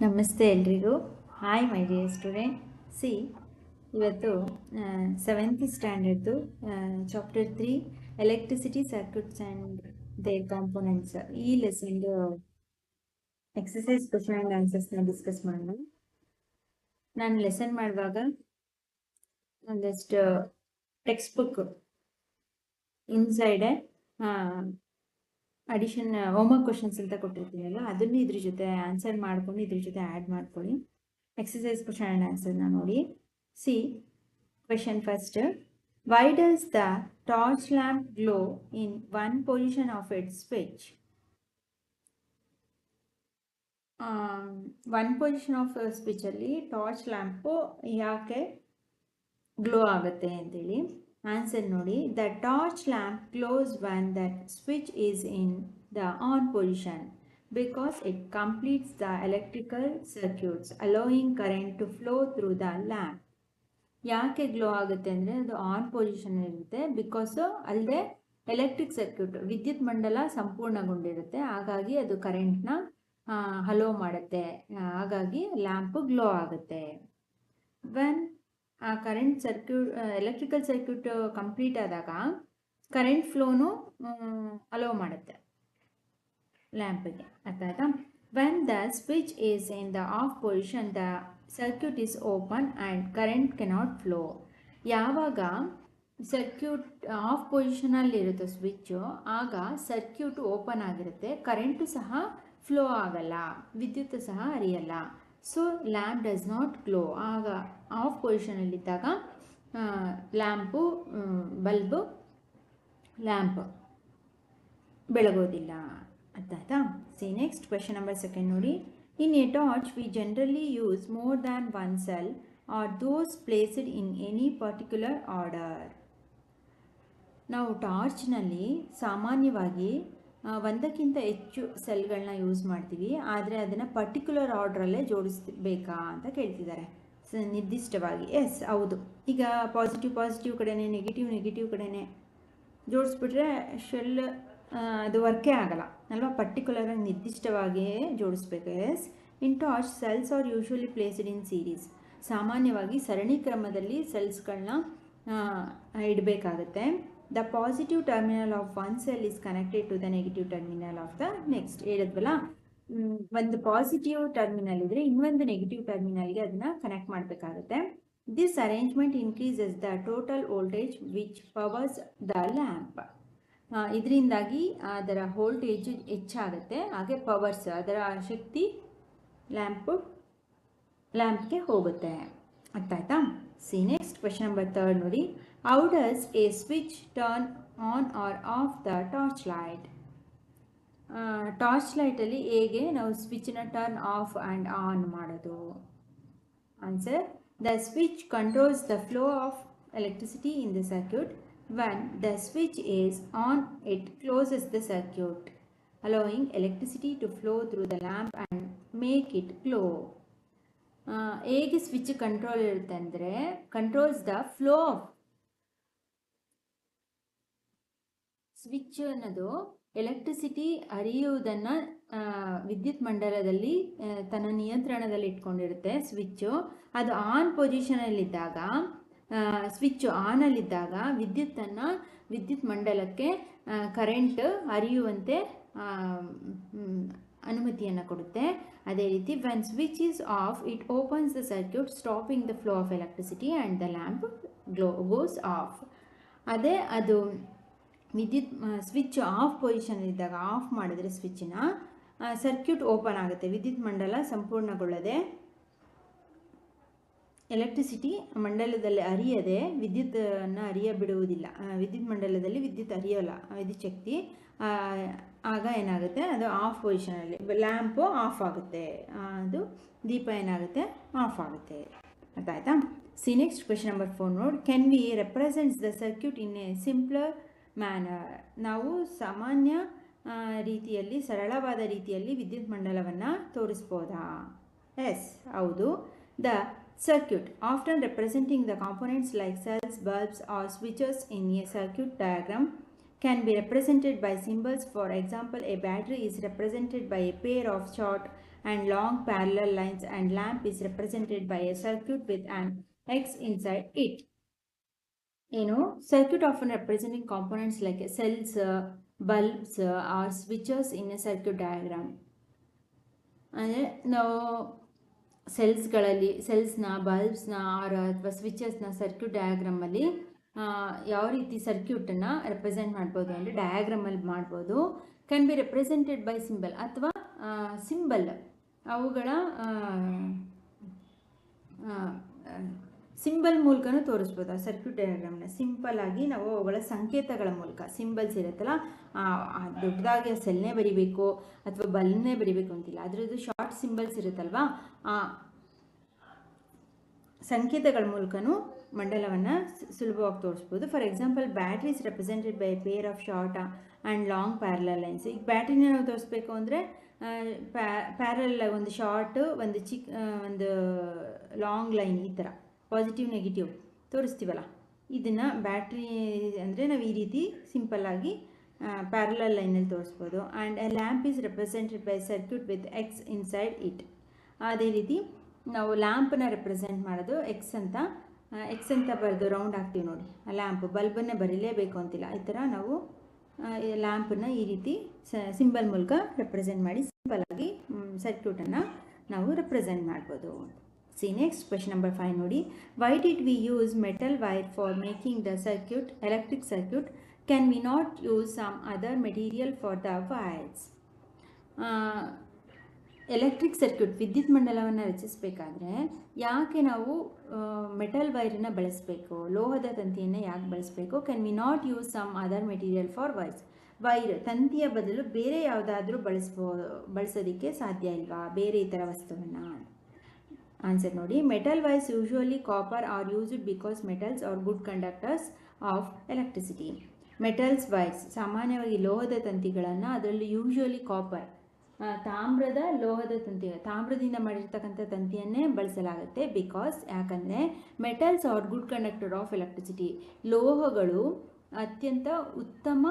ನಮಸ್ತೆ ಎಲ್ರಿಗೂ. Hi my dear student. See ಇವತ್ತು 7th ಸ್ಟ್ಯಾಂಡರ್ಡ್ದು chapter 3 electricity circuits and their components ಈ ಲೆಸನ್ದು ಎಕ್ಸಸೈಸ್ ಕ್ವೆಶ್ಚನ್ ಆ್ಯಂಡ್ ಆನ್ಸರ್ಸ್ನ ಡಿಸ್ಕಸ್ ಮಾಡೋಣ. ನಾನು ಲೆಸನ್ ಮಾಡುವಾಗ ಒಂದಷ್ಟು text book inside addition homework questions ಅಂತ ಕೊಟ್ಟಿರ್ತೀನಲ್ಲ, ಅದನ್ನು ಇದ್ರ ಜೊತೆ ಆನ್ಸರ್ ಮಾಡ್ಕೊಂಡು ಇದ್ರ ಜೊತೆ ಆ್ಯಡ್ ಮಾಡ್ಕೊಳ್ಳಿ. ಎಕ್ಸಸೈಸ್ ಕ್ವಶನ್ ಆ್ಯಂಡ್ ಆನ್ಸರ್ನ ನೋಡಿ. See question first. Why does the torch lamp glow in on position of its switch? On position of ಸ್ವಿಚಲ್ಲಿ ಟಾರ್ಚ್ ಲ್ಯಾಂಪು ಯಾಕೆ ಗ್ಲೋ ಆಗುತ್ತೆ ಅಂತೇಳಿ ಆನ್ಸರ್ ನೋಡಿ. The torch lamp glows when that switch is in the on position because it completes the electrical circuits allowing current to flow through the lamp. ಯಾಕೆ glow ಆಗುತ್ತೆ ಅಂದರೆ ಅದು on position ಇರುತ್ತೆ, ಬಿಕಾಸು ಅಲ್ಲದೆ ಎಲೆಕ್ಟ್ರಿಕ್ ಸರ್ಕ್ಯೂಟ್ ವಿದ್ಯುತ್ ಮಂಡಲ ಸಂಪೂರ್ಣಗೊಂಡಿರುತ್ತೆ, ಹಾಗಾಗಿ ಅದು ಕರೆಂಟ್ನ ಹಲೋ ಮಾಡುತ್ತೆ, ಹಾಗಾಗಿ ಲ್ಯಾಂಪು ಗ್ಲೋ ಆಗುತ್ತೆ. ವೆನ್ ಆ current circuit electrical circuit complete ಆದಾಗ ಕರೆಂಟ್ ಫ್ಲೋನು ಅಲೋ ಮಾಡುತ್ತೆ ಲ್ಯಾಂಪಿಗೆ, ಅರ್ಥ ಆಯ್ತಾ? When the switch is in the off position the circuit is open and current cannot flow. ಯಾವಾಗ ಸರ್ಕ್ಯೂಟ್ ಆಫ್ ಪೊಸಿಷನಲ್ಲಿರುತ್ತೆ ಸ್ವಿಚ್ಚು, ಆಗ ಸರ್ಕ್ಯೂಟ್ ಓಪನ್ ಆಗಿರುತ್ತೆ, ಕರೆಂಟು ಸಹ ಫ್ಲೋ ಆಗಲ್ಲ, ವಿದ್ಯುತ್ ಸಹ ಹರಿಯಲ್ಲ. So lamp does not glow. ಆಗ ಆಫ್ ಪೊಸಿಷನಲ್ಲಿದ್ದಾಗ ಲ್ಯಾಂಪು ಲ್ಯಾಂಪ್ ಬೆಳಗೋದಿಲ್ಲ, ಅರ್ಥ ಆಯ್ತಾ? ಸಿ ನೆಕ್ಸ್ಟ್ ಕ್ವೆಶನ್ ನಂಬರ್ 2 ನೋಡಿ. In a torch V generally use more than one cell are those placed in any particular order. ನಾವು ಟಾರ್ಚ್ನಲ್ಲಿ ಸಾಮಾನ್ಯವಾಗಿ ಒಂದಕ್ಕಿಂತ ಹೆಚ್ಚು ಸೆಲ್ಗಳನ್ನ ಯೂಸ್ ಮಾಡ್ತೀವಿ, ಆದರೆ ಅದನ್ನು ಪರ್ಟಿಕ್ಯುಲರ್ ಆರ್ಡ್ರಲ್ಲೇ ಜೋಡಿಸಬೇಕಾ ಅಂತ ಕೇಳ್ತಿದ್ದಾರೆ, ನಿರ್ದಿಷ್ಟವಾಗಿ. ಎಸ್, ಹೌದು. ಈಗ ಪಾಸಿಟಿವ್ ಕಡೆನೇ ನೆಗೆಟಿವ್ ಕಡೆನೇ ಜೋಡಿಸ್ಬಿಟ್ರೆ ಶೆಲ್ ಅದು ವರ್ಕೇ ಆಗಲ್ಲ ಅಲ್ವಾ, ಪರ್ಟಿಕ್ಯುಲರಾಗಿ ನಿರ್ದಿಷ್ಟವಾಗಿಯೇ ಜೋಡಿಸ್ಬೇಕು. Yes, in torch cells are usually placed in series. ಸಾಮಾನ್ಯವಾಗಿ ಸರಣಿ ಕ್ರಮದಲ್ಲಿ ಸೆಲ್ಸ್ಗಳನ್ನ ಇಡಬೇಕಾಗುತ್ತೆ. The positive terminal of one cell is connected to the negative terminal of the next. ಹೇಳಿದ್ವಲ್ಲ, ಒಂದು ಪಾಸಿಟಿವ್ ಟರ್ಮಿನಲ್ ಇದ್ರೆ ಇನ್ನೊಂದು ನೆಗೆಟಿವ್ ಟರ್ಮಿನಲ್ಗೆ ಅದನ್ನ ಕನೆಕ್ಟ್ ಮಾಡಬೇಕಾಗುತ್ತೆ. This arrangement increases the total voltage which powers the lamp. ಇದರಿಂದಾಗಿ ಅದರ ವೋಲ್ಟೇಜ್ ಹೆಚ್ಚಾಗುತ್ತೆ, ಹಾಗೆ ಪವರ್ಸ್ ಅದರ ಶಕ್ತಿ ಲ್ಯಾಂಪ್ಗೆ ಹೋಗುತ್ತೆ, ಅರ್ಥ ಆಯ್ತಾ? ಸಿ ನೆಕ್ಸ್ಟ್ ಕ್ವೆಶನ್ ನಂಬರ್ 3 ನೋಡಿ. How does a switch turn on or off the torch light? Torch ಲೈಟಲ್ಲಿ ಹೇಗೆ ನಾವು ಸ್ವಿಚ್ನ ಟರ್ನ್ ಆಫ್ ಆ್ಯಂಡ್ ಆನ್ ಮಾಡೋದು? Answer: the switch controls the flow of electricity in the circuit. When the switch is on, it closes the circuit, allowing electricity to flow through the lamp and make it glow. ಹೇಗೆ switch control ಇರುತ್ತೆ ಅಂದರೆ, controls the flow off switch ಅನ್ನೋದು electricity ಹರಿಯುವುದನ್ನು ವಿದ್ಯುತ್ ಮಂಡಲದಲ್ಲಿ ತನ್ನ ನಿಯಂತ್ರಣದಲ್ಲಿ ಇಟ್ಕೊಂಡಿರುತ್ತೆ switch. ಅದು on ಪೊಸಿಷನಲ್ಲಿದ್ದಾಗ, switch ಆನಲ್ಲಿದ್ದಾಗ ವಿದ್ಯುತ್ ಮಂಡಲಕ್ಕೆ ಕರೆಂಟ್ ಹರಿಯುವಂತೆ ಅನುಮತಿಯನ್ನು ಕೊಡುತ್ತೆ. ಅದೇ ರೀತಿ when switch is of, it opens the circuit stopping the flow of electricity and the lamp goes of. ಅದೇ ಅದು ಸ್ವಿಚ್ ಆಫ್ ಪೊಸಿಷನ್ ಇದ್ದಾಗ, ಆಫ್ ಮಾಡಿದ್ರೆ ಸ್ವಿಚ್ನ, ಸರ್ಕ್ಯೂಟ್ ಓಪನ್ ಆಗುತ್ತೆ, ವಿದ್ಯುತ್ ಮಂಡಲ ಸಂಪೂರ್ಣಗೊಳ್ಳದೆ ಎಲೆಕ್ಟ್ರಿಸಿಟಿ ಮಂಡಲದಲ್ಲಿ ಹರಿಯದೆ ವಿದ್ಯುತ್ತನ್ನು ಬಿಡುವುದಿಲ್ಲ, ವಿದ್ಯುತ್ ಮಂಡಲದಲ್ಲಿ ವಿದ್ಯುತ್ ಹರಿಯೋಲ್ಲ, ವಿದ್ಯುತ್ ಶಕ್ತಿ. ಆಗ ಏನಾಗುತ್ತೆ, ಅದು ಆಫ್ ಪೊಸಿಷನಲ್ಲಿ ಲ್ಯಾಂಪು ಆಫ್ ಆಗುತ್ತೆ, ಅದು ದೀಪ ಏನಾಗುತ್ತೆ, ಆಫ್ ಆಗುತ್ತೆ, ಅರ್ಥ ಆಯ್ತಾ? ಸಿ ನೆಕ್ಸ್ಟ್ ಕ್ವೆಶನ್ ನಂಬರ್ 4 ನೋಡಿ. Can we represents the circuit in a simpler manner? ನಾವು ಸಾಮಾನ್ಯ ರೀತಿಯಲ್ಲಿ, ಸರಳವಾದ ರೀತಿಯಲ್ಲಿ ವಿದ್ಯುತ್ ಮಂಡಲವನ್ನು ತೋರಿಸ್ಬೋದಾ? ಎಸ್, ಹೌದು. The circuit, often representing the components like cells, bulbs or switches in a circuit diagram, can be represented by symbols. For example, a battery is represented by a pair of short and long parallel lines, and lamp is represented by a circuit with an X inside it. Circuit often representing components like cells, bulbs, or switches in a circuit diagram. ಅಂದರೆ ನಾವು ಸೆಲ್ಸ್ನ ಬಲ್ಬ್ಸ್ನ ಅಥವಾ ಸ್ವಿಚಸ್ನ circuit ಡಯಾಗ್ರಾಮಲ್ಲಿ ಯಾವ ರೀತಿ ಸರ್ಕ್ಯೂಟನ್ನು represent ಮಾಡ್ಬೋದು ಅಂದರೆ ಡಯಾಗ್ರಾಮಲ್ಲಿ ಮಾಡ್ಬೋದು. Can be represented by symbol ಅಥವಾ symbol, ಅವುಗಳ ಸಿಂಬಲ್ ಮೂಲಕನೂ ತೋರಿಸ್ಬೋದು. ಆ ಸರ್ಕ್ಯೂಟ್ ಡಯಾಗ್ರಾಮ್ನ ಸಿಂಪಲ್ ಆಗಿ ನಾವು ಅವುಗಳ ಸಂಕೇತಗಳ ಮೂಲಕ, ಸಿಂಬಲ್ಸ್ ಇರುತ್ತಲ್ಲ, ದೊಡ್ಡದಾಗಿ ಸೆಲ್ನೇ ಬರಿಬೇಕು ಅಥವಾ ಬಲ್ನೇ ಬರಿಬೇಕು ಅಂತಿಲ್ಲ, ಅದರದ್ದು ಶಾರ್ಟ್ ಸಿಂಬಲ್ಸ್ ಇರುತ್ತಲ್ವಾ, ಆ ಸಂಕೇತಗಳ ಮೂಲಕನೂ ಮಂಡಲವನ್ನು ಸುಲಭವಾಗಿ ತೋರಿಸ್ಬೋದು. For example, battery is represented by pair of short and long parallel lines. ಈಗ ಬ್ಯಾಟ್ರಿನ ನಾವು ತೋರಿಸ್ಬೇಕು ಅಂದರೆ ಪ್ಯಾರಲ್, ಒಂದು ಶಾರ್ಟ್, ಒಂದು ಲಾಂಗ್ ಲೈನ್, ಈ ಥರ ಪಾಸಿಟಿವ್ ನೆಗೆಟಿವ್ ತೋರಿಸ್ತೀವಲ್ಲ, ಇದನ್ನು ಬ್ಯಾಟ್ರಿ ಅಂದರೆ ನಾವು ಈ ರೀತಿ ಸಿಂಪಲ್ಲಾಗಿ ಪ್ಯಾರಲಲ್ ಲೈನಲ್ಲಿ ತೋರಿಸ್ಬೋದು. And a lamp is represented by circuit with X inside it. ಅದೇ ರೀತಿ ನಾವು ಲ್ಯಾಂಪನ್ನು ರೆಪ್ರೆಸೆಂಟ್ ಮಾಡೋದು ಎಕ್ಸ್ ಅಂತ ಬರೆದು ರೌಂಡ್ ಹಾಕ್ತೀವಿ ನೋಡಿ. ಆ ಲ್ಯಾಂಪ್, ಬಲ್ಬನ್ನೇ ಬರೀಲೇಬೇಕು ಅಂತಿಲ್ಲ, ಈ ಥರ ನಾವು ಲ್ಯಾಂಪನ್ನು ಈ ರೀತಿ ಸಿಂಬಲ್ ಮೂಲಕ ರೆಪ್ರೆಸೆಂಟ್ ಮಾಡಿ ಸಿಂಪಲ್ಲಾಗಿ ಸರ್ಕ್ಯೂಟನ್ನು ನಾವು ರೆಪ್ರೆಸೆಂಟ್ ಮಾಡ್ಬೋದು. See next, question number 5 ನೋಡಿ. Why did we use metal wire for making the circuit, electric circuit? Can we not use some other material for the wires? Electric circuit, ವಿದ್ಯುತ್ ಮಂಡಲವನ್ನು ರಚಿಸಬೇಕಾದ್ರೆ ಯಾಕೆ ನಾವು ಮೆಟಲ್ ವೈರನ್ನು ಬಳಸಬೇಕು, ಲೋಹದ ತಂತಿಯನ್ನು ಯಾಕೆ ಬಳಸಬೇಕು? Can we not use some other material for wires? Wire, ತಂತಿಯ ಬದಲು ಬೇರೆ ಯಾವುದಾದ್ರೂ ಬಳಸೋದಕ್ಕೆ ಸಾಧ್ಯ ಇಲ್ವಾ, ಬೇರೆ ಈ ಥರ ವಸ್ತುವನ್ನು? ಆನ್ಸರ್ ನೋಡಿ. Metal wires usually copper are used because metals are good conductors of electricity. Metals wires ಸಾಮಾನ್ಯವಾಗಿ ಲೋಹದ ತಂತಿಗಳನ್ನು, ಅದರಲ್ಲಿ ಯೂಶುವಲಿ ಕಾಪರ್, ತಾಮ್ರದಿಂದ ಮಾಡಿರ್ತಕ್ಕಂಥ ತಂತಿಯನ್ನೇ ಬಳಸಲಾಗುತ್ತೆ. ಬಿಕಾಸ್, ಯಾಕಂದರೆ metals are good conductor of electricity, ಲೋಹಗಳು ಅತ್ಯಂತ ಉತ್ತಮ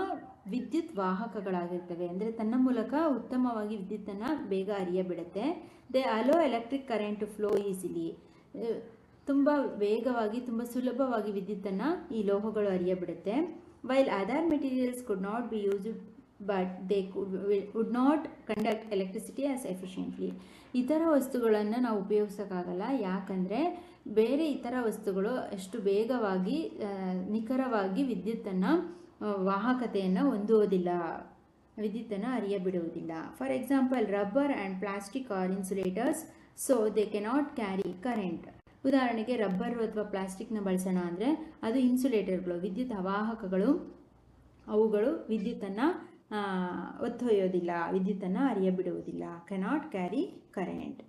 ವಿದ್ಯುತ್ ವಾಹಕಗಳಾಗಿರ್ತವೆ, ಅಂದರೆ ತನ್ನ ಮೂಲಕ ಉತ್ತಮವಾಗಿ ವಿದ್ಯುತ್ತನ್ನು ಬೇಗ ಹರಿಯಬಿಡುತ್ತೆ. They allow electric current to flow easily, ತುಂಬ ವೇಗವಾಗಿ, ತುಂಬ ಸುಲಭವಾಗಿ ವಿದ್ಯುತ್ತನ್ನು ಈ ಲೋಹಗಳು ಹರಿಯಬಿಡುತ್ತೆ. While other materials could not be used but they would not conduct electricity as efficiently. ಇತರ ವಸ್ತುಗಳನ್ನು ನಾವು ಉಪಯೋಗಿಸೋಕ್ಕಾಗಲ್ಲ, ಯಾಕಂದರೆ ಬೇರೆ ಇತರ ವಸ್ತುಗಳು ಅಷ್ಟು ವೇಗವಾಗಿ, ನಿಖರವಾಗಿ ವಿದ್ಯುತ್ತನ್ನು, ವಾಹಕತೆಯನ್ನು ಹೊಂದುವುದಿಲ್ಲ, ವಿದ್ಯುತ್ತನ್ನು ಹರಿಯಬಿಡುವುದಿಲ್ಲ. For example, rubber and plastic are insulators, so they cannot carry current. ಉದಾಹರಣೆಗೆ ರಬ್ಬರು ಅಥವಾ ಪ್ಲಾಸ್ಟಿಕ್ನ ಬಳಸೋಣ ಅಂದರೆ ಅದು ಇನ್ಸುಲೇಟರ್ಗಳು, ವಿದ್ಯುತ್ ವಾಹಕಗಳು, ಅವುಗಳು ವಿದ್ಯುತ್ತನ್ನು ಒತ್ತೊಯ್ಯೋದಿಲ್ಲ, ವಿದ್ಯುತ್ತನ್ನು ಹರಿಯಬಿಡುವುದಿಲ್ಲ, ಕೆನಾಟ್ ಕ್ಯಾರಿ ಕರೆಂಟ್.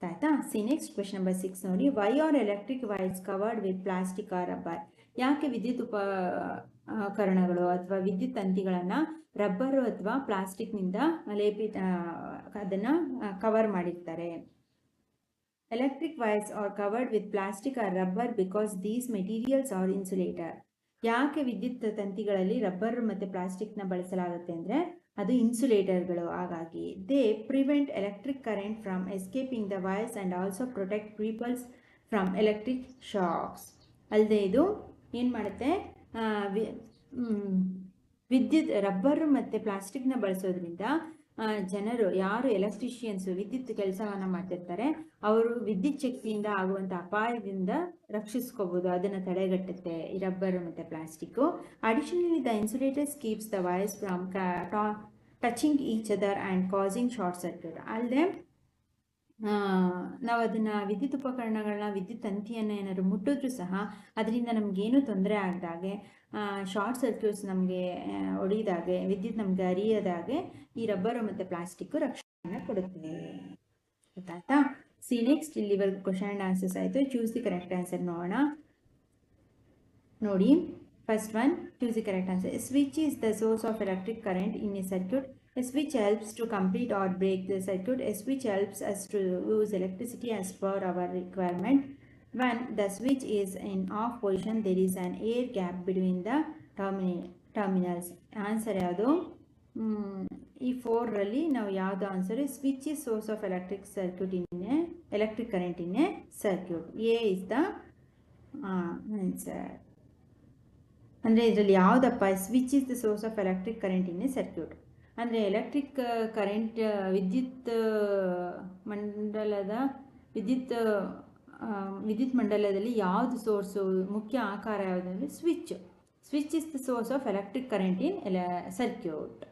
ಆಯಿತಾ? ಸಿ ನೆಕ್ಸ್ಟ್, ಕ್ವೆಶ್ಚನ್ ನಂಬರ್ 6 ನೋಡಿ. Why are electric wires covered with plastic or rubber? ಯಾಕೆ ವಿದ್ಯುತ್ ಉಪಕರಣಗಳು ಅಥವಾ ವಿದ್ಯುತ್ ತಂತಿಗಳನ್ನು ರಬ್ಬರು ಅಥವಾ ಪ್ಲಾಸ್ಟಿಕ್ನಿಂದ ಅದನ್ನು ಕವರ್ ಮಾಡಿರ್ತಾರೆ? Electric wires are covered with plastic or rubber because these materials are insulator. ಯಾಕೆ ವಿದ್ಯುತ್ ತಂತಿಗಳಲ್ಲಿ ರಬ್ಬರ್ ಮತ್ತು ಪ್ಲಾಸ್ಟಿಕ್ನ ಬಳಸಲಾಗುತ್ತೆ ಅಂದರೆ ಅದು ಇನ್ಸುಲೇಟರ್ಗಳು, ಹಾಗಾಗಿ. They prevent electric current from escaping the wires and also protect peoples from electric shocks. ಅಲ್ಲದೆ ಇದು ಏನು ಮಾಡುತ್ತೆ, ವಿದ್ಯುತ್ ರಬ್ಬರು ಮತ್ತು ಪ್ಲಾಸ್ಟಿಕ್ನ ಬಳಸೋದ್ರಿಂದ ಜನರು, ಯಾರು ಎಲೆಕ್ಟ್ರಿಷಿಯನ್ಸು, ವಿದ್ಯುತ್ ಕೆಲಸವನ್ನು ಮಾಡ್ತಿರ್ತಾರೆ, ಅವರು ವಿದ್ಯುತ್ ಶಕ್ತಿಯಿಂದ ಆಗುವಂಥ ಅಪಾಯದಿಂದ ರಕ್ಷಿಸ್ಕೋಬೋದು, ಅದನ್ನು ತಡೆಗಟ್ಟುತ್ತೆ ಈ ರಬ್ಬರು ಮತ್ತು plastic. Additionally the insulators keeps the wires from touching each other and causing short circuit. ಅಲ್ಲದೆ ನಾವು ಅದನ್ನು ವಿದ್ಯುತ್ ಉಪಕರಣಗಳನ್ನ, ವಿದ್ಯುತ್ ತಂತಿಯನ್ನು ಏನಾದರೂ ಮುಟ್ಟಿದ್ರೂ ಸಹ ಅದರಿಂದ ನಮಗೇನು ತೊಂದರೆ ಆಗದಾಗೆ, ಶಾರ್ಟ್ ಸರ್ಕ್ಯೂಟ್ಸ್ ನಮಗೆ ಹೊಡೆಯದಾಗೆ, ವಿದ್ಯುತ್ ನಮಗೆ ಹರಿಯದಾಗೆ ಈ ರಬ್ಬರು ಮತ್ತು ಪ್ಲಾಸ್ಟಿಕ್ಕು ರಕ್ಷಣೆಯನ್ನು ಕೊಡುತ್ತೆ. ಗೊತ್ತಾಯ್ತಾ? ಸಿ ನೆಕ್ಸ್ಟ್, ಇಲ್ಲಿವರೆಗೂ ಕ್ವಶನ್ ಆ್ಯಂಡ್ ಆನ್ಸರ್ಸ್ ಆಯಿತು. ಚೂಸ್ ದಿ ಕರೆಕ್ಟ್ ಆನ್ಸರ್ ನೋಡೋಣ. ನೋಡಿ, first one, choose the correct answer. Switch is the source of electric current in a circuit. A switch helps to complete or break the circuit. A switch helps us to use electricity as per our requirement. When the switch is in off position, there is an air gap between the terminals. Answer ಯಾವುದು? ಈ 4ರಲ್ಲಿ ನಾವು ಯಾವುದು answer? Switch is source of electric circuit electric current in a circuit. A is the answer. ಅಂದರೆ ಇದರಲ್ಲಿ ಯಾವುದಪ್ಪ? Switch is the source of electric current in a circuit. ಅಂದರೆ electric current ವಿದ್ಯುತ್ ಮಂಡಲದಲ್ಲಿ ಯಾವುದು ಸೋರ್ಸು, ಮುಖ್ಯ ಆಕಾರ ಯಾವುದು ಅಂದರೆ switch is the source of electric current in circuit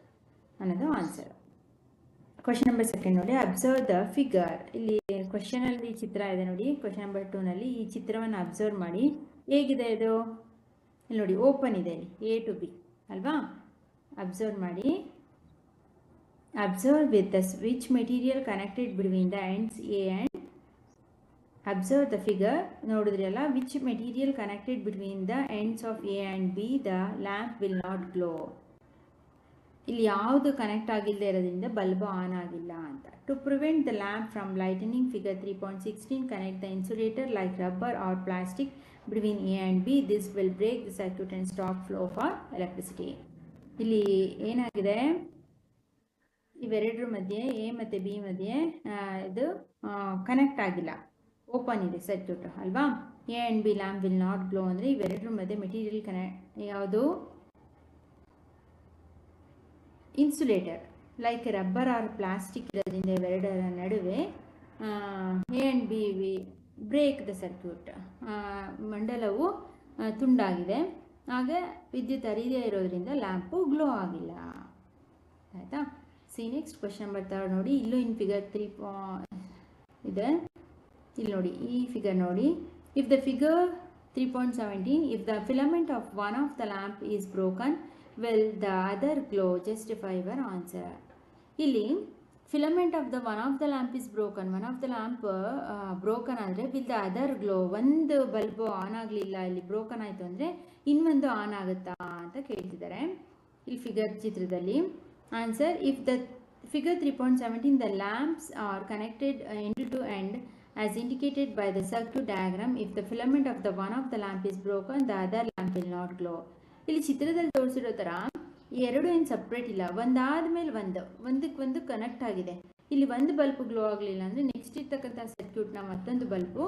ಅನ್ನೋದು ಆನ್ಸರ್. ಕ್ವಶನ್ ನಂಬರ್ 2 ನೋಡಿ, ಅಬ್ಸರ್ವ್ ದ ಫಿಗರ್. ಇಲ್ಲಿ ಕ್ವಶನಲ್ಲಿ ಚಿತ್ರ ಇದೆ ನೋಡಿ. ಕ್ವಶನ್ ನಂಬರ್ 2ನಲ್ಲಿ ಈ ಚಿತ್ರವನ್ನು ಅಬ್ಸರ್ವ್ ಮಾಡಿ. ಹೇಗಿದೆ ಇದು? ಇಲ್ಲಿ ನೋಡಿ, ಓಪನ್ ಇದೆ ಇಲ್ಲಿ, A to B ಅಲ್ವಾ? ಅಬ್ಸರ್ವ್ ಮಾಡಿ. Observe with the switch material connected between the ends A and observe the figure. ನೋಡಿದ್ರಿ ಅಲ್ಲ, which material connected between the ends of A and B the lamp will not glow. ಇಲ್ಲಿ ಯಾವುದು connect ಆಗಿಲ್ಲದೆ ಇರೋದ್ರಿಂದ bulb on ಆಗಿಲ್ಲ ಅಂತ. To prevent the lamp from lightening, figure 3.16 connect the insulator like rubber or plastic between A and B. This will break the circuit and stop flow for electricity. ಇಲ್ಲಿ ಏನಾಗಿದೆ, ಇವೆರಡರ ಮಧ್ಯೆ A ಮತ್ತು B ಮಧ್ಯೆ ಇದು connect ಆಗಿಲ್ಲ, open ಇದೆ circuit ಅಲ್ವಾ? A and B lamp will not glow ಅಂದರೆ ಇವೆರಡರ ಮಧ್ಯೆ ಮೆಟೀರಿಯಲ್ ಯಾವುದು? Insulator like rubber or plastic ಇರೋದ್ರಿಂದ ಇವೆರಡರ ನಡುವೆ A and B break the circuit. ಮಂಡಲವು ತುಂಡಾಗಿದೆ, ಹಾಗೆ ವಿದ್ಯುತ್ ಹರಿದೇ ಇರೋದ್ರಿಂದ ಲ್ಯಾಂಪು ಗ್ಲೋ ಆಗಿಲ್ಲ. ಆಯಿತಾ? ಸಿ ನೆಕ್ಸ್ಟ್ ಕ್ವಶನ್ ನಂಬರ್ 3 ನೋಡಿ. ಇಲ್ಲೂ ಇನ್ ಫಿಗರ್ 3 ಇದೆ. ಇಲ್ಲಿ ನೋಡಿ, ಈ ಫಿಗರ್ ನೋಡಿ. If the figure 3.17, if the filament of one of the lamp is broken, will the other glow? Justify your answer. ಇಲ್ಲಿ filament of the one of the lamp is broken. One of the lamp broken ಅಂದರೆ will the other glow. ಒಂದು bulb on ಆಗಲಿಲ್ಲ, ಇಲ್ಲಿ broken ಆಯಿತು ಅಂದರೆ ಇನ್ನೊಂದು on ಆಗುತ್ತಾ ಅಂತ ಕೇಳ್ತಿದ್ದಾರೆ ಇಲ್ಲಿ ಫಿಗರ್ ಚಿತ್ರದಲ್ಲಿ. Answer, if the figure 3.17 the lamps are connected end to end as indicated by the circuit diagram, if the filament of the one of the lamp is broken, the other lamp will not glow. ಇಲ್ಲಿ ಚಿತ್ರದಲ್ಲಿ ತೋರಿಸಿರೋ ಥರ ಈ ಎರಡು ಏನು separate ಇಲ್ಲ, ಒಂದಾದ್ಮೇಲೆ ಒಂದಕ್ಕೊಂದು connect ಆಗಿದೆ. ಇಲ್ಲಿ ಒಂದು ಬಲ್ಬ್ ಗ್ಲೋ ಆಗಲಿಲ್ಲ ಅಂದರೆ ನೆಕ್ಸ್ಟ್ ಇರ್ತಕ್ಕಂಥ ಸರ್ಕ್ಯೂಟ್ನ ಮತ್ತೊಂದು ಬಲ್ಬು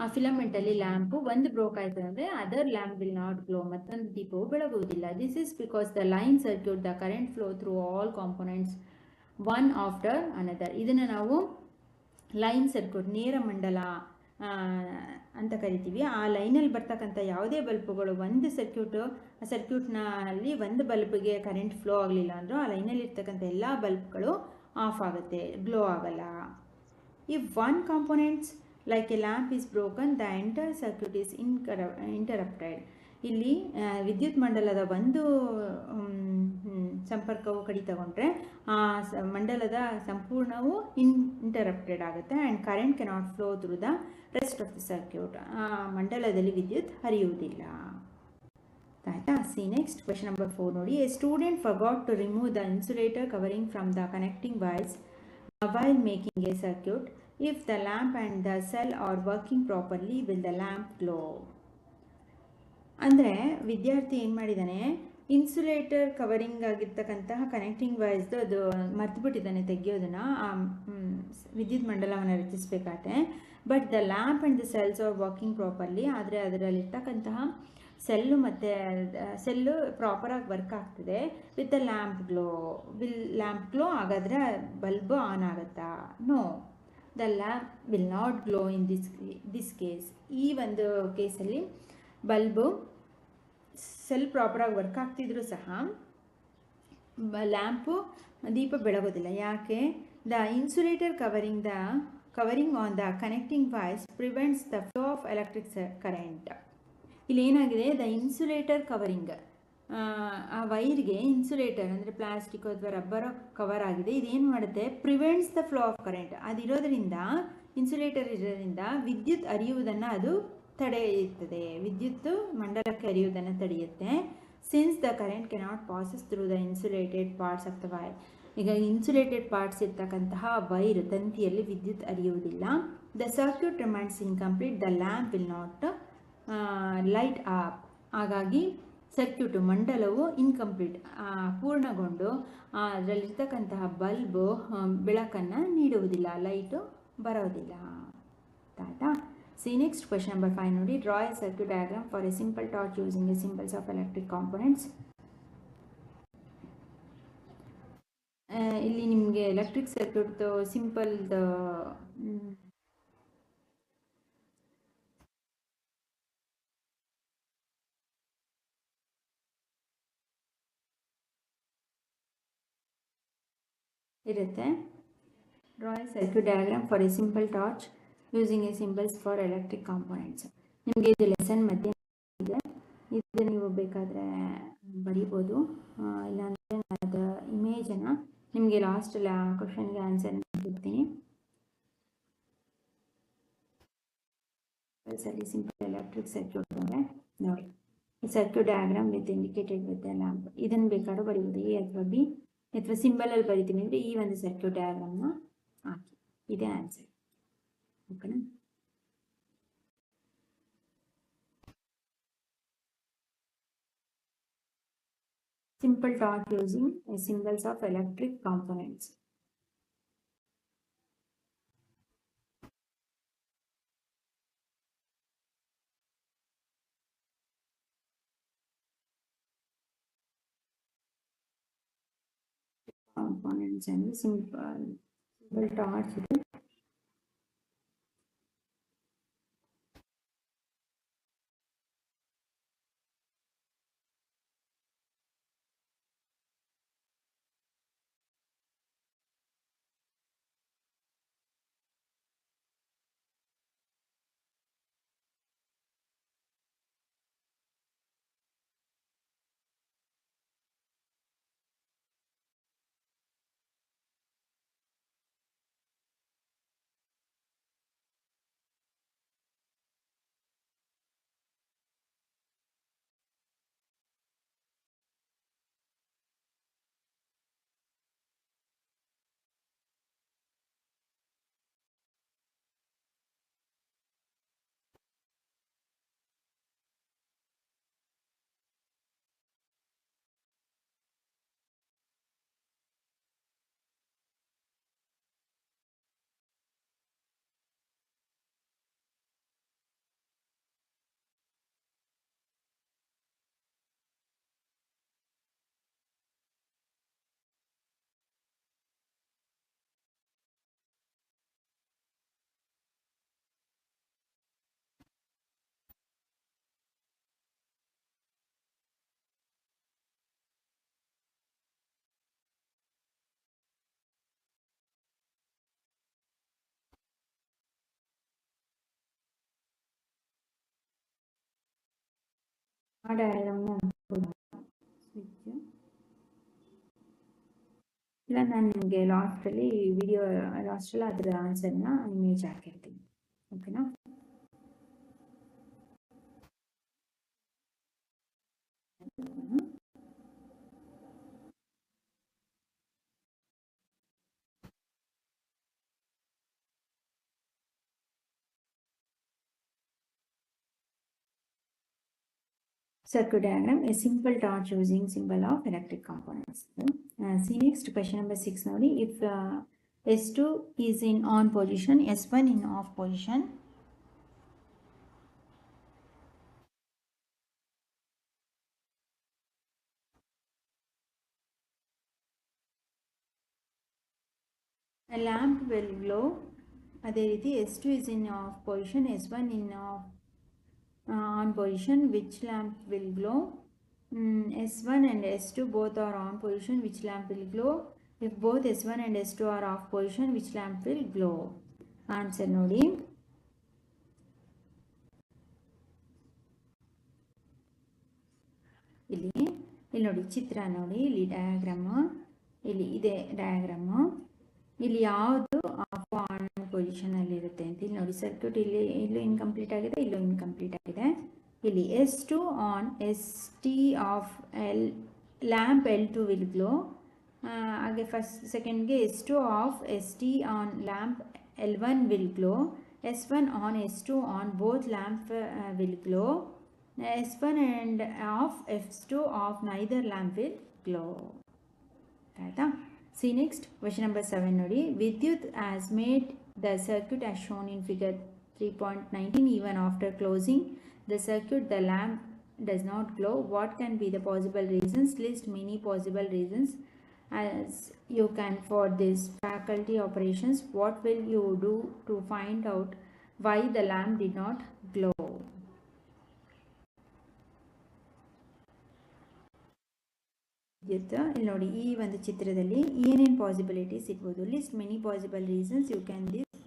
ಆ ಫಿಲಮೆಂಟಲ್ಲಿ ಲ್ಯಾಂಪು ಒಂದು ಬ್ರೋಕ್ ಆಯಿತು ಅಂದರೆ other lamp will not glow, ಮತ್ತೊಂದು ದೀಪವು ಬೆಳಗುವುದಿಲ್ಲ. This is because the line circuit the current flow through all components one after another. ಇದನ್ನು ನಾವು ಲೈನ್ ಸರ್ಕ್ಯೂಟ್, ನೇರ ಮಂಡಲ ಅಂತ ಕರಿತೀವಿ. ಆ ಲೈನಲ್ಲಿ ಬರ್ತಕ್ಕಂಥ ಯಾವುದೇ ಬಲ್ಬುಗಳು ಒಂದು ಸರ್ಕ್ಯೂಟ್ನಲ್ಲಿ ಒಂದು ಬಲ್ಬ್ಗೆ ಕರೆಂಟ್ ಫ್ಲೋ ಆಗಲಿಲ್ಲ ಅಂದರೂ ಆ ಲೈನಲ್ಲಿ ಇರ್ತಕ್ಕಂಥ ಎಲ್ಲ ಬಲ್ಬ್ಗಳು ಆಫ್ ಆಗುತ್ತೆ, ಗ್ಲೋ ಆಗಲ್ಲ. If one components like A lamp is broken, the entire circuit is interrupted. ಇಲ್ಲಿ ವಿದ್ಯುತ್ ಮಂಡಲದ ಒಂದು ಸಂಪರ್ಕವು ಕಡಿತಗೊಂಡ್ರೆ ಆ ಮಂಡಲದ ಸಂಪೂರ್ಣವು ಇಂಟರಪ್ಟೆಡ್ ಆಗುತ್ತೆ and current cannot flow through the rest of the circuit. ಆ ಮಂಡಲದಲ್ಲಿ ವಿದ್ಯುತ್ ಹರಿಯುವುದಿಲ್ಲ. ಆಯಿತಾ? ಸಿ ನೆಕ್ಸ್ಟ್ ಕ್ವೆಶ್ಚನ್ ನಂಬರ್ 4 ನೋಡಿ. A student forgot to remove the insulator covering from the connecting wires while making a circuit. If the lamp and the cell are working properly, will the lamp glow? ಅಂದರೆ ವಿದ್ಯಾರ್ಥಿ ಏನು ಮಾಡಿದ್ದಾನೆ, insulator covering ಆಗಿರ್ತಕ್ಕಂತಹ connecting ವೈರ್ಸ್ದು ಅದು ಮರ್ತುಬಿಟ್ಟಿದ್ದಾನೆ ತೆಗೆಯೋದನ್ನು, ವಿದ್ಯುತ್ ಮಂಡಲವನ್ನು ರಚಿಸಬೇಕಾದ್ರೆ. But the lamp and the cells are working properly. ಆದರೆ ಅದರಲ್ಲಿರ್ತಕ್ಕಂತಹ ಸೆಲ್ಲು ಪ್ರಾಪರಾಗಿ ವರ್ಕ್ ಆಗ್ತದೆ. With the lamp glow, will lamp glow ಹಾಗಾದರೆ ಬಲ್ಬು ಆನ್ ಆಗುತ್ತಾ? No, the lamp will not glow in this case. ಈ ಒಂದು ಕೇಸಲ್ಲಿ ಬಲ್ಬು ಸೆಲ್ ಪ್ರಾಪರಾಗಿ ವರ್ಕ್ ಆಗ್ತಿದ್ರೂ ಸಹ ಲ್ಯಾಂಪು ದೀಪ ಬೆಳಗೋದಿಲ್ಲ. ಯಾಕೆ? The insulator covering on the connecting wires prevents the flow of electric current. ಇಲ್ಲಿ ಏನಾಗಿದೆ, ದ ಇನ್ಸುಲೇಟರ್ ಕವರಿಂಗ್, ಆ ವೈರ್ಗೆ ಇನ್ಸುಲೇಟರ್ ಅಂದರೆ ಪ್ಲಾಸ್ಟಿಕ್ ಅಥವಾ ರಬ್ಬರ್ ಕವರ್ ಆಗಿದೆ. ಇದೇನು ಮಾಡುತ್ತೆ? Prevents the flow of current. ಅದಿರೋದ್ರಿಂದ, ಇನ್ಸುಲೇಟರ್ ಇರೋದ್ರಿಂದ ವಿದ್ಯುತ್ ಹರಿಯುವುದನ್ನು ಅದು ತಡೆಯುತ್ತದೆ, ವಿದ್ಯುತ್ತು ಮಂಡಲಕ್ಕೆ ಹರಿಯುವುದನ್ನು ತಡೆಯುತ್ತೆ. Since the current cannot passes through the insulated parts of the wire. ಈಗ ಇನ್ಸುಲೇಟೆಡ್ ಪಾರ್ಟ್ಸ್ ಇರ್ತಕ್ಕಂತಹ ವೈರ್ ತಂತಿಯಲ್ಲಿ ವಿದ್ಯುತ್ ಹರಿಯುವುದಿಲ್ಲ. The circuit remains incomplete, the lamp will not light up. ಹಾಗಾಗಿ ಸರ್ಕ್ಯೂಟು ಮಂಡಲವು ಇನ್ಕಂಪ್ಲೀಟ್ ಪೂರ್ಣಗೊಂಡು ಅದರಲ್ಲಿರ್ತಕ್ಕಂತಹ ಬಲ್ಬು ಬೆಳಕನ್ನು ನೀಡುವುದಿಲ್ಲ, ಲೈಟು ಬರೋದಿಲ್ಲ. ಆಯಿತಾ? ಸಿ ನೆಕ್ಸ್ಟ್ ಕ್ವೆಶನ್ ನಂಬರ್ 5 ನೋಡಿ. Draw A circuit diagram for A simple torch using A symbols of electric components. ಇಲ್ಲಿ ನಿಮಗೆ electric circuit ಸಿಂಪಲ್ದು ಇರುತ್ತೆ. Draw A circuit diagram for A simple torch using A symbols for electric components. ನಿಮಗೆ ಇದು lesson ಮಧ್ಯೆ ಇದೆ, ಇದು ನೀವು ಬೇಕಾದರೆ ಬರೀಬೋದು, ಇಲ್ಲಾಂದರೆ ಅದು ಇಮೇಜನ್ನು ನಿಮಗೆ ಲಾಸ್ಟಲ್ಲಿ ಆ ಕ್ವಶನ್ಗೆ ಆನ್ಸರ್ ಮಾಡಿರ್ತೀನಿ. ಸರಿ, ಸಿಂಪಲ್ ಎಲೆಕ್ಟ್ರಿಕ್ ಸರ್ಕ್ಯೂಟ್ ಅಂದರೆ ನೋಡಿ, circuit diagram with indicated with A lamp. ಇದನ್ನು ಬೇಕಾದ್ರೂ ಬರೀಬೋದು, ಎ ಅಥವಾ ಬಿ ಅಥವಾ ಸಿಂಬಲಲ್ಲಿ ಬರಿತೀನಿ ಅಂದರೆ ಈ ಒಂದು ಸರ್ಕ್ಯೂಟ್ ಡಯಾಗ್ರಾಮ್ನ ಹಾಕಿ. ಇದೇ ಆನ್ಸರ್. ಓಕೆನಾ? Simple torch using symbols of electric components. Components and simple torch. ಡಯಾಗ್ರಾಮ್ನ ಸ್ವಿಚ್ ಇಲ್ಲ, ನಾನು ನಿಮಗೆ ಲಾಸ್ಟಲ್ಲಿ ವಿಡಿಯೋ ಲಾಸ್ಟಲ್ಲಿ ಅದರ ಆನ್ಸರ್ನ ಇಮೇಜ್ ಹಾಕಿರ್ತೀನಿ. ಓಕೆನಾ? Circuit diagram, a simple torch using symbol of electric components. See next question number 6 now. If S2 is in on position, S1 in off position, a lamp will glow. ಅದೇ ರೀತಿ S2 is in off position, S1 in on position, which lamp will glow? S1 and S2 both are on position, which lamp will glow? If both S1 and S2 are off position, which lamp will glow? Answer ನೋಡಿ. ಇಲ್ಲಿ ನೋಡಿ ಚಿತ್ರ ನೋಡಿ, ಇಲ್ಲಿ diagram, ಇಲ್ಲಿ ಇದೆ diagram. ಇಲ್ಲಿ ಯಾವುದು of on ಪೊಸಿಷನಲ್ಲಿ ಇರುತ್ತೆ ಅಂತ ಇಲ್ಲಿ ನೋಡಿ. ಸರ್ಕ್ಯೂಟ್ ಇಲ್ಲಿ ಇಲ್ಲೂ ಇನ್ಕಂಪ್ಲೀಟ್ ಆಗಿದೆ, ಇಲ್ಲೂ ಇನ್ಕಂಪ್ಲೀಟ್ ಆಗಿದೆ. ಇಲ್ಲಿ S2 on ST off lamp L2 will glow. ಹಾಗೆ ಫಸ್ಟ್ ಸೆಕೆಂಡ್ಗೆ S2 off ST on lamp L1 will glow. S1 on S2 on both lamp will glow. S1 and off, S2 off, neither lamp will glow. ಆಯಿತಾ? See next, question number 7 ನೋಡಿ. Vidyut has made the circuit as shown in figure 3.19. Even after closing the circuit, the lamp does not glow. What can be the possible reasons? List many possible reasons as you can for this faculty operations. What will you do to find out why the lamp did not glow? ಇಲ್ಲಿ ನೋಡಿ, ಈ ಒಂದು ಚಿತ್ರದಲ್ಲಿ ಏನೇನು possibilities ಇರ್ಬೋದು. List many possible reasons you can this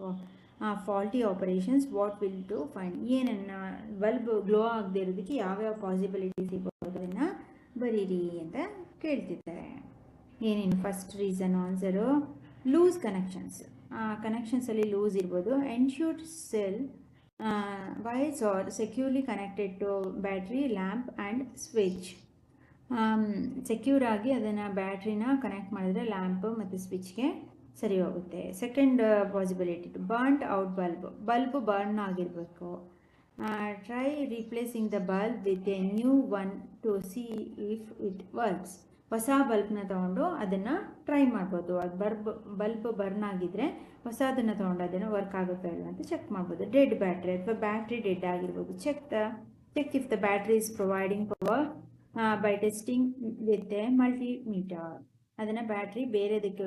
faulty operations. What will to find, ಏನನ್ನ bulb glow ಆಗದೆ ಇರೋದಕ್ಕೆ ಯಾವ್ಯಾವ ಪಾಸಿಬಿಲಿಟೀಸ್ ಇರ್ಬೋದು ಅದನ್ನು ಬರೀರಿ ಅಂತ ಕೇಳ್ತಿದ್ದಾರೆ. ಏನೇನು first reason answer loose connections. ಕನೆಕ್ಷನ್ಸಲ್ಲಿ ಲೂಸ್ ಇರ್ಬೋದು. Ensured cell wires are securely connected to battery, lamp and switch. Secure ಆಗಿ ಅದನ್ನು ಬ್ಯಾಟ್ರಿನ ಕನೆಕ್ಟ್ ಮಾಡಿದ್ರೆ ಲ್ಯಾಂಪ್ ಮತ್ತು ಸ್ವಿಚ್ಗೆ ಸರಿ ಹೋಗುತ್ತೆ. Second possibility burned out bulb burn ಆಗಿರಬೇಕು. Try replacing the bulb with a new one to see if it works. ಹೊಸ ಬಲ್ಬ್ನ ತೊಗೊಂಡು ಅದನ್ನು ಟ್ರೈ ಮಾಡ್ಬೋದು. ಅದು ಬಲ್ಬ್ ಬರ್ನ್ ಆಗಿದ್ದರೆ ಹೊಸದನ್ನು ತೊಗೊಂಡು ಅದನ್ನು ವರ್ಕ್ ಆಗುತ್ತೋ ಇಲ್ಲ ಅಂತ ಚೆಕ್ ಮಾಡ್ಬೋದು. ಡೆಡ್ ಬ್ಯಾಟ್ರಿ ಅಥವಾ ಬ್ಯಾಟ್ರಿ ಡೆಡ್ ಆಗಿರ್ಬೋದು. Check if the battery is providing power by testing with a multimeter. ಅದನ್ನು ಬ್ಯಾಟ್ರಿ ಬೇರೆದಕ್ಕೆ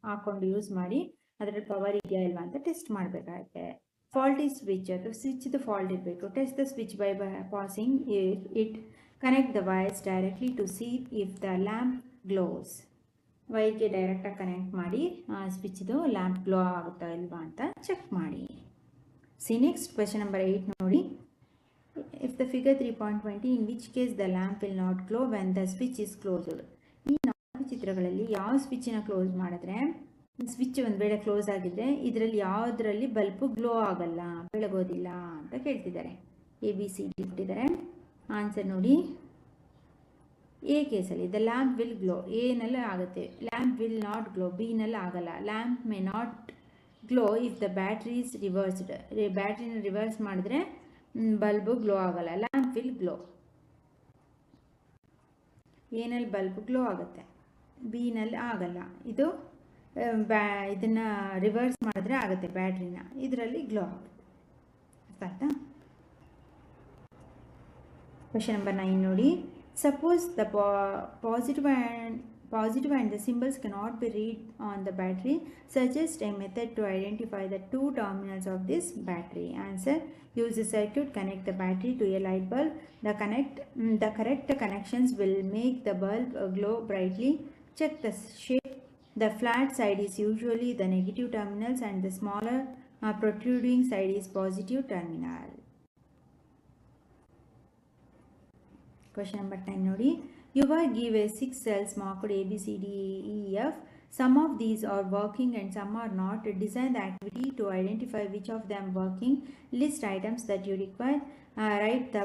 ಹಾಕೊಂಡು ಯೂಸ್ ಮಾಡಿ ಅದರಲ್ಲಿ ಪವರ್ ಇದೆಯಾ ಇಲ್ಲ ಅಂತ ಟೆಸ್ಟ್ ಮಾಡಬೇಕಾಗುತ್ತೆ. ಫಾಲ್ಟಿ ಸ್ವಿಚ್ ಅಥವಾ ಸ್ವಿಚ್ದು ಫಾಲ್ಟ್ ಇರಬೇಕು. Test the switch bypassing it, connect the wires directly to see if the lamp glows. ವೈರ್ಗೆ ಡೈರೆಕ್ಟಾಗಿ ಕನೆಕ್ಟ್ ಮಾಡಿ ಸ್ವಿಚ್ದು ಲ್ಯಾಂಪ್ ಗ್ಲೋ ಆಗುತ್ತಾ ಇಲ್ವಾ ಅಂತ ಚೆಕ್ ಮಾಡಿ. ಸಿ ನೆಕ್ಸ್ಟ್ ಕ್ವೆಶ್ಚನ್ ನಂಬರ್ 8 ನೋಡಿ. If the figure 3.20, in which case the lamp will not glow when the switch is closed. ಈ 4 ಚಿತ್ರಗಳಲ್ಲಿ ಯಾವ ಸ್ವಿಚ್ನ ಕ್ಲೋಸ್ ಮಾಡಿದ್ರೆ, ಸ್ವಿಚ್ ಒಂದು ವೇಳೆ ಕ್ಲೋಸ್ ಆಗಿದ್ರೆ ಇದರಲ್ಲಿ ಯಾವುದರಲ್ಲಿ ಬಲ್ಬು ಗ್ಲೋ ಆಗಲ್ಲ, ಬೆಳಗೋದಿಲ್ಲ ಅಂತ ಕೇಳ್ತಿದ್ದಾರೆ. ABC ಕೊಟ್ಟಿದ್ದಾರೆ. ಆನ್ಸರ್ ನೋಡಿ, ಎ ಕೇಸಲ್ಲಿ ದ ಲ್ಯಾಂಪ್ ವಿಲ್ ಗ್ಲೋ, ಎನಲ್ಲಿ ಆಗುತ್ತೆ. ಲ್ಯಾಂಪ್ ವಿಲ್ ನಾಟ್ ಗ್ಲೋ, ಬಿನಲ್ಲಿ ಆಗಲ್ಲ. Lamp may not glow if the battery is reversed, ಬ್ಯಾಟ್ರಿನ ರಿವರ್ಸ್ ಮಾಡಿದ್ರೆ ಬಲ್ಬು ಗ್ಲೋ ಆಗಲ್ಲ. ಲ್ಯಾಂಪ್ ವಿಲ್ ಗ್ಲೋ, ಎನಲ್ಲಿ ಬಲ್ಬ್ ಗ್ಲೋ ಆಗುತ್ತೆ, ಬಿನಲ್ಲಿ ಆಗಲ್ಲ. ಇದು ಇದನ್ನು ರಿವರ್ಸ್ ಮಾಡಿದ್ರೆ ಆಗುತ್ತೆ ಬ್ಯಾಟ್ರಿನ, ಇದರಲ್ಲಿ ಗ್ಲೋ ಆಗುತ್ತೆ. ಅರ್ಥ ಆಯ್ತಾ? ಕ್ವೆಶ್ಚನ್ ನಂಬರ್ 9 ನೋಡಿ. Suppose the positive and the symbols cannot be read on the battery. Suggest a method to identify the 2 terminals of this battery. Answer, use the circuit, connect the battery to a light bulb. The correct connections will make the bulb glow brightly. Check the shape. The flat side is usually the negative terminals and the smaller protruding side is positive terminal. Question number 10 ನೋಡಿ. You will give a 6 cells marked A, B, C, D, E, F. Some of these are working and some are not. Design the activity to identify which of them working. List items that you require. Write the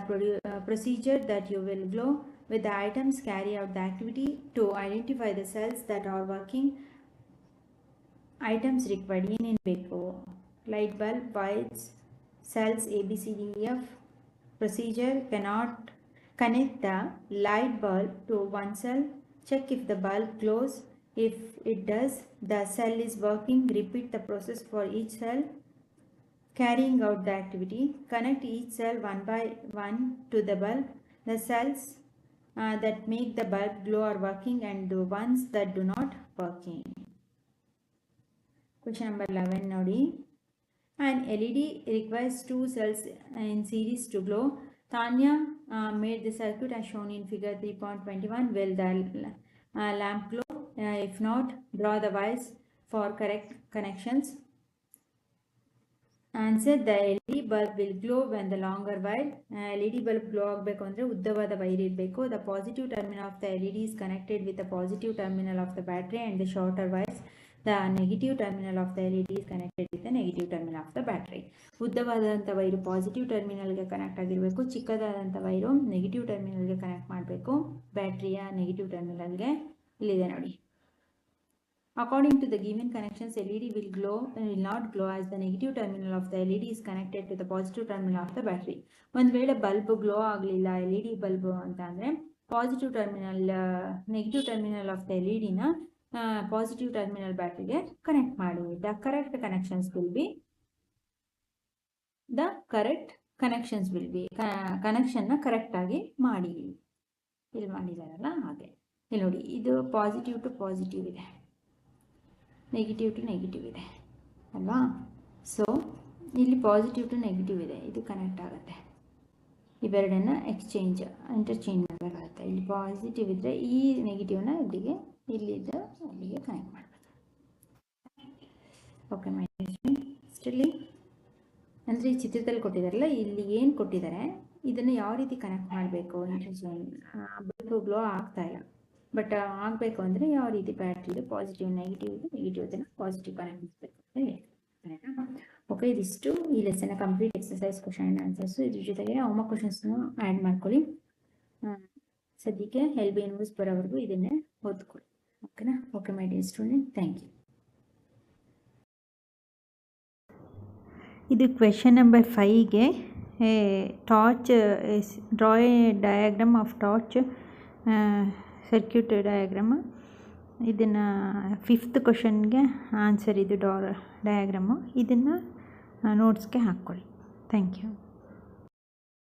procedure that you will glow with the items. Carry out the activity to identify the cells that are working. Items required. ಏನೇನು ಬೇಕು? Light bulb, wires, cells A, B, C, D, E, F. Procedure, cannot connect the light bulb to one cell. Check if the bulb glows. If it does, the cell is working. Repeat the process for each cell. Carrying out the activity, connect each cell one by one to the bulb. The cells that make the bulb glow are working and the ones that do not working. Question number 11 ನೋಡಿ. An LED requires 2 cells in series to glow. Tanya made the circuit as shown in figure 3.21. Will the lamp glow? If not, draw the wires for correct connections. Answer, the LED bulb will glow when the longer wire. LED bulb glow ಆಗಬೇಕು ಅಂದರೆ ಉದ್ದವಾದ wire ಇರಬೇಕು. The positive terminal of the LED is connected with the positive terminal of the battery and the shorter wires. The negative terminal of the LED is connected with the negative terminal of the battery. ಉದ್ದವಾದಂಥ wire positive ಟರ್ಮಿನಲ್ಗೆ connect ಆಗಿರಬೇಕು. ಚಿಕ್ಕದಾದಂಥ wire negative ಟರ್ಮಿನಲ್ಗೆ connect ಮಾಡಬೇಕು. ಬ್ಯಾಟ್ರಿಯ negative ಟರ್ಮಿನಲ್ಗೆ ಇಲ್ಲಿದೆ ನೋಡಿ. According to the given connections, LED will not glow as the negative terminal of the LED is connected to the positive terminal of the battery. ಒಂದು ವೇಳೆ ಬಲ್ಬ್ ಗ್ಲೋ ಆಗಲಿಲ್ಲ LED bulb ಅಂತ ಅಂದರೆ positive terminal negative terminal of the LED positive terminal ಬ್ಯಾಟ್ರಿಗೆ connect ಮಾಡಿ. The correct connections will be ಕನೆಕ್ಷನ್ನ ಕರೆಕ್ಟಾಗಿ ಮಾಡಿ. ಇಲ್ಲಿ ಮಾಡಿದಾರಲ್ಲ ಹಾಗೆ ಇಲ್ಲಿ ನೋಡಿ, ಇದು ಪಾಸಿಟಿವ್ ಟು ಪಾಸಿಟಿವ್ ಇದೆ, ನೆಗೆಟಿವ್ ಟು ನೆಗೆಟಿವ್ ಇದೆ ಅಲ್ವಾ. ಸೊ ಇಲ್ಲಿ ಪಾಸಿಟಿವ್ ಟು ನೆಗೆಟಿವ್ ಇದೆ, ಇದು ಕನೆಕ್ಟ್ ಆಗುತ್ತೆ. ಇವೆರಡನ್ನು ಇಂಟರ್ಚೇಂಜ್ ಮಾಡಬೇಕಾಗುತ್ತೆ. ಇಲ್ಲಿ ಪಾಸಿಟಿವ್ ಇದ್ದರೆ ಈ ನೆಗೆಟಿವ್ನ ಇಲ್ಲಿಗೆ, ಇಲ್ಲಿದ್ದು ಅಲ್ಲಿಗೆ ಕನೆಕ್ಟ್ ಮಾಡಬೇಕು. ಓಕೆ ಮೈ ಸ್ಟಿಲ್ಲಿ ಅಂದರೆ ಈ ಚಿತ್ರದಲ್ಲಿ ಕೊಟ್ಟಿದ್ದಾರಲ್ಲ, ಇಲ್ಲಿ ಏನು ಕೊಟ್ಟಿದ್ದಾರೆ ಇದನ್ನು ಯಾವ ರೀತಿ ಕನೆಕ್ಟ್ ಮಾಡಬೇಕು. ಇಂಟರ್ಚೇಂಜ್ ಬಲ್ಬ್ ಗ್ಲೋ ಆಗ್ತಾ ಇಲ್ಲ, ಬಟ್ ಆಗಬೇಕು ಅಂದರೆ ಯಾವ ರೀತಿ ಬ್ಯಾಟ್ರಿದು ಪಾಸಿಟಿವ್ ನೆಗೆಟಿವ್ ಇದನ್ನು ಪಾಸಿಟಿವ್ ಕನೆಕ್ಟ್ ಮಾಡಬೇಕು ಅಂತ ಹೇಳ್ತಾರೆ. ಓಕೆ, ಇದಿಷ್ಟು ಈ ಲೆಸನ್ನ complete exercise question and answers. ಇದ್ರ ಜೊತೆಗೆ ಹೋಮ್ವರ್ಕ್ ಕ್ವಶನ್ಸ್ನು ಆ್ಯಡ್ ಮಾಡ್ಕೊಳ್ಳಿ. ಸದ್ಯಕ್ಕೆ LB ನ್ಯೂಸ್ ಬರೋವರೆಗೂ ಇದನ್ನೇ ಓದ್ಕೊಳ್ಳಿ. ಓಕೆನಾ? Okay my dear student, thank you. ಇದು ಕ್ವೆಶನ್ ನಂಬರ್ 5ಗೆ torch draw a diagram of torch circuit diagram. ಇದನ್ನು 5th ಕ್ವಶನ್ಗೆ ಆನ್ಸರ್ ಇದು ಡಯಾಗ್ರಾಮು. ಇದನ್ನು ನೋಟ್ಸ್ಗೆ ಹಾಕ್ಕೊಳ್ಳಿ. Thank you.